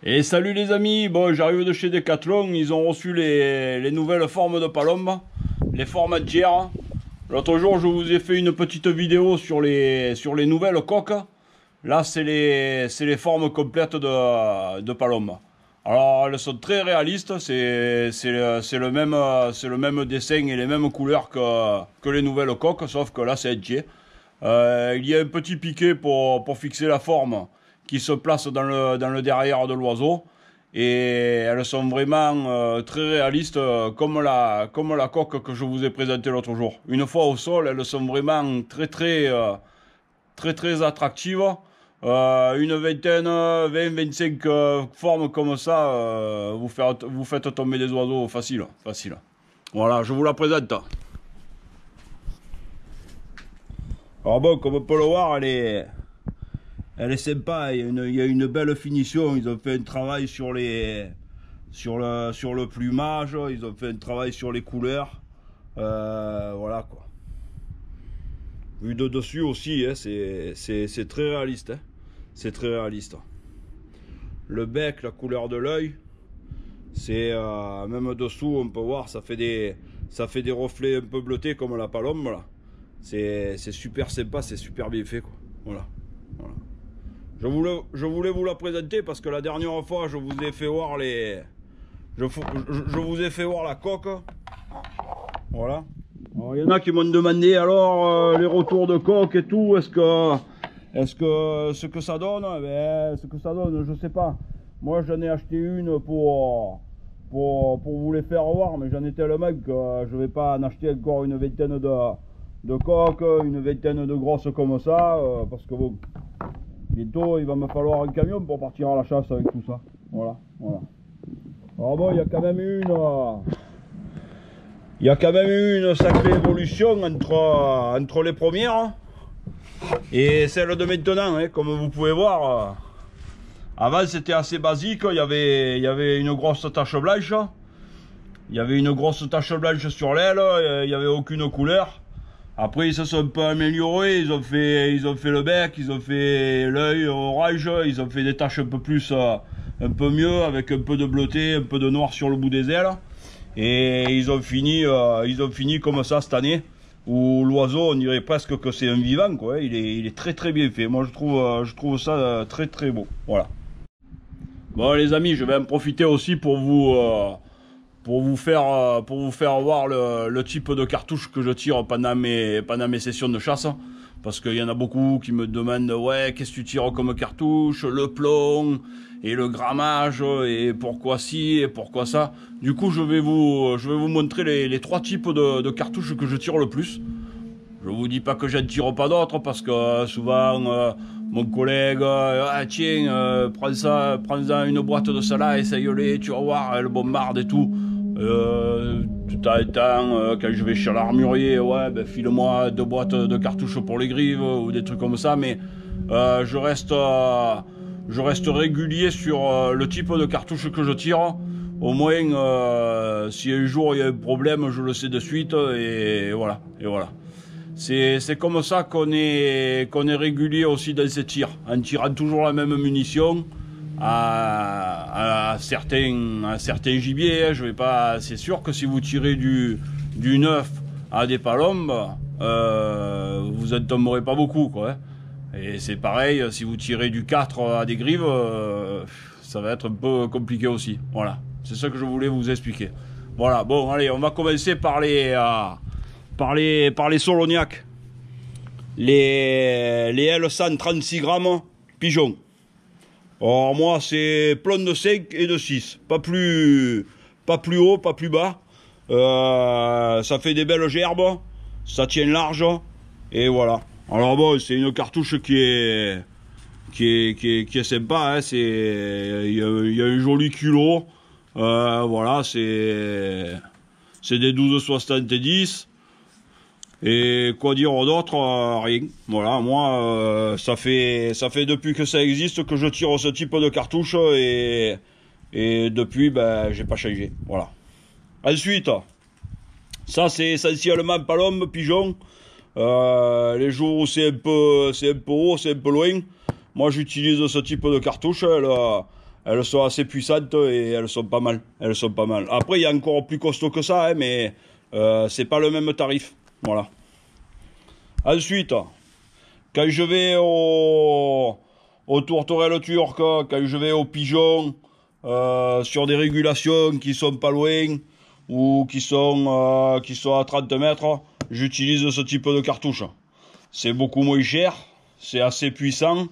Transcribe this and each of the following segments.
Et salut les amis, bon j'arrive de chez Decathlon, ils ont reçu les nouvelles formes de palombe, les formats de GR. L'autre jour je vous ai fait une petite vidéo sur les nouvelles coques. Là c'est les formes complètes de palombe. Alors elles sont très réalistes, c'est le même dessin et les mêmes couleurs que les nouvelles coques, sauf que là c'est edgé. Il y a un petit piquet pour fixer la forme qui se place dans le derrière de l'oiseau. Et elles sont vraiment très réalistes, comme la coque que je vous ai présentée l'autre jour. Une fois au sol, elles sont vraiment très attractives. Une vingtaine, 20, 25 formes comme ça, vous faites tomber des oiseaux facile. Voilà, je vous la présente. Alors bon, comme on peut le voir, elle est sympa, il y a une belle finition. Ils ont fait un travail sur le plumage, ils ont fait un travail sur les couleurs. Voilà quoi. Vu de dessus aussi, hein, c'est très réaliste. Hein. C'est très réaliste. Le bec, la couleur de l'œil, c'est même dessous, on peut voir, ça fait des reflets un peu bleutés comme la palombe là. C'est super sympa, c'est super bien fait quoi. Voilà. Je voulais vous la présenter parce que la dernière fois je vous ai fait voir je vous ai fait voir la coque. Voilà. Alors, il y en a qui m'ont demandé alors les retours de coque et tout, est-ce que ce que ça donne, ce que ça donne, je sais pas. Moi j'en ai acheté une pour vous les faire voir, mais j'en ai tellement que je vais pas en acheter encore une vingtaine de coques, une vingtaine de grosses comme ça, parce que bon, bientôt il va me falloir un camion pour partir à la chasse avec tout ça. Voilà. Alors bon, il y a quand même une sacrée évolution entre les premières et celle de maintenant, hein, comme vous pouvez voir. Avant c'était assez basique, il y avait une grosse tache blanche. Il y avait une grosse tache blanche sur l'aile, il n'y avait aucune couleur. Après ils se sont un peu améliorés, ils ont fait le bec, ils ont fait l'œil orange, ils ont fait des taches un peu plus, un peu mieux, avec un peu de bleuté, un peu de noir sur le bout des ailes. Et ils ont fini comme ça cette année, où l'oiseau on dirait presque que c'est un vivant quoi. Il est très bien fait. Moi je trouve ça très beau. Voilà. Bon les amis, je vais en profiter aussi pour vous faire voir le type de cartouche que je tire pendant mes sessions de chasse. Parce qu'il y en a beaucoup qui me demandent, ouais, qu'est-ce que tu tires comme cartouche, le plomb et le grammage, et pourquoi ci et pourquoi ça. Du coup, je vais vous montrer les trois types de cartouches que je tire le plus. Je vous dis pas que je ne tire pas d'autres, parce que souvent, mon collègue, ah tiens, prends-en une boîte de ça là, essaye-les, tu vas voir, elle bombarde et tout. Tout à temps, quand je vais chez l'armurier, ouais, ben file-moi 2 boîtes de cartouches pour les grives ou des trucs comme ça, mais je reste régulier sur le type de cartouche que je tire. Au moins, si un jour il y a un problème, je le sais de suite, et voilà. C'est comme ça qu'on est régulier aussi dans ces tirs, en tirant toujours la même munition. À certains gibiers, hein, je vais pas. C'est sûr que si vous tirez du 9 à des palombes, vous en tomberez pas beaucoup, quoi. Hein. Et c'est pareil, si vous tirez du 4 à des grives, ça va être un peu compliqué aussi. Voilà, c'est ça que je voulais vous expliquer. Voilà, bon, allez, on va commencer par les Soloniac, les L136 grammes pigeons. Alors moi c'est plomb de 5 et de 6, pas plus haut, pas plus bas. Ça fait des belles gerbes, ça tient large, et voilà. Alors bon, c'est une cartouche qui est sympa, hein. Il y a un joli culot, voilà, c'est des 12,70. Et quoi dire d'autre, rien. Voilà, moi, ça fait depuis que ça existe que je tire ce type de cartouche, et depuis, ben, j'ai pas changé. Voilà. Ensuite, ça c'est essentiellement palombe, pigeon. Les jours où c'est un peu haut, c'est un peu loin. Moi, j'utilise ce type de cartouche. elles sont assez puissantes et elles sont pas mal. Elles sont pas mal. Après, il y a encore plus costaud que ça, hein, mais c'est pas le même tarif. Voilà. Ensuite, quand je vais aux tourterelles turques, quand je vais aux pigeons, sur des régulations qui sont pas loin ou qui sont à 30 mètres, j'utilise ce type de cartouche. C'est beaucoup moins cher, c'est assez puissant.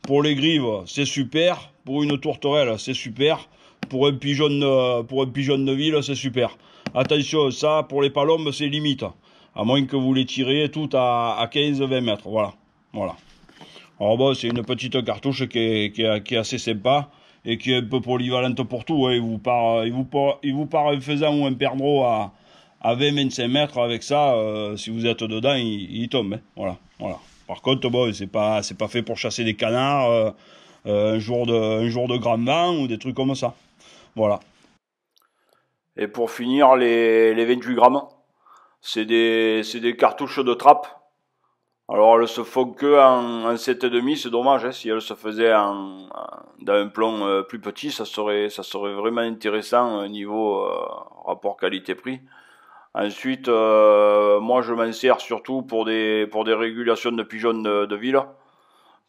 Pour les grives, c'est super. Pour une tourterelle, c'est super. Pour un pigeon de ville, c'est super. Attention, ça, pour les palombes, c'est limite. À moins que vous les tirez toutes à 15-20 mètres. Voilà. Voilà. Alors bon, c'est une petite cartouche qui est assez sympa et qui est un peu polyvalente pour tout. Hein. Il vous part un faisan ou un perdreau à 20-25 mètres. Avec ça, si vous êtes dedans, il tombe. Hein. Voilà. Voilà. Par contre, bon, c'est pas fait pour chasser des canards un jour de grand vent ou des trucs comme ça. Voilà. Et pour finir, les 28 grammes, c'est des cartouches de trappe. Alors elles se font que en 7,5, c'est dommage. Hein, si elles se faisaient dans un plomb plus petit, ça serait vraiment intéressant au niveau rapport qualité-prix. Ensuite, moi je m'en sers surtout pour des régulations de pigeons de ville.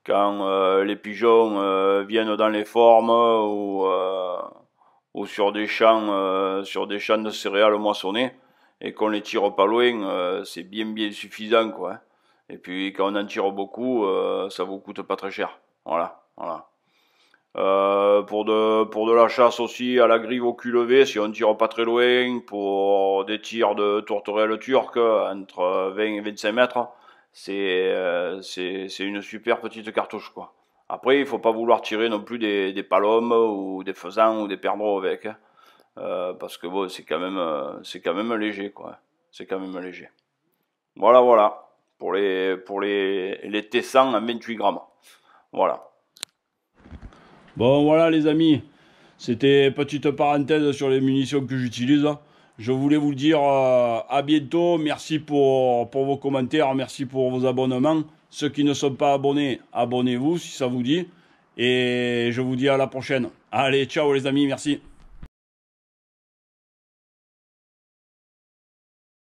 Quand les pigeons viennent dans les formes ou sur des champs de céréales moissonnés et qu'on les tire pas loin, c'est bien suffisant quoi. Hein. Et puis quand on en tire beaucoup, ça vous coûte pas très cher. Voilà, voilà. Pour de la chasse aussi à la grive au cul levé, si on tire pas très loin, pour des tirs de tourterelles turques entre 20 et 25 mètres, c'est une super petite cartouche quoi. Après, il faut pas vouloir tirer non plus des palombes ou des faisans ou des perdreaux avec, hein. Parce que bon, c'est quand même léger quoi. C'est quand même léger. Voilà, voilà. Pour les T100 à 28 grammes. Voilà. Bon, voilà les amis. C'était petite parenthèse sur les munitions que j'utilise. Je voulais vous dire à bientôt. Merci pour vos commentaires. Merci pour vos abonnements. Ceux qui ne sont pas abonnés, abonnez-vous si ça vous dit. Et je vous dis à la prochaine. Allez, ciao les amis. Merci.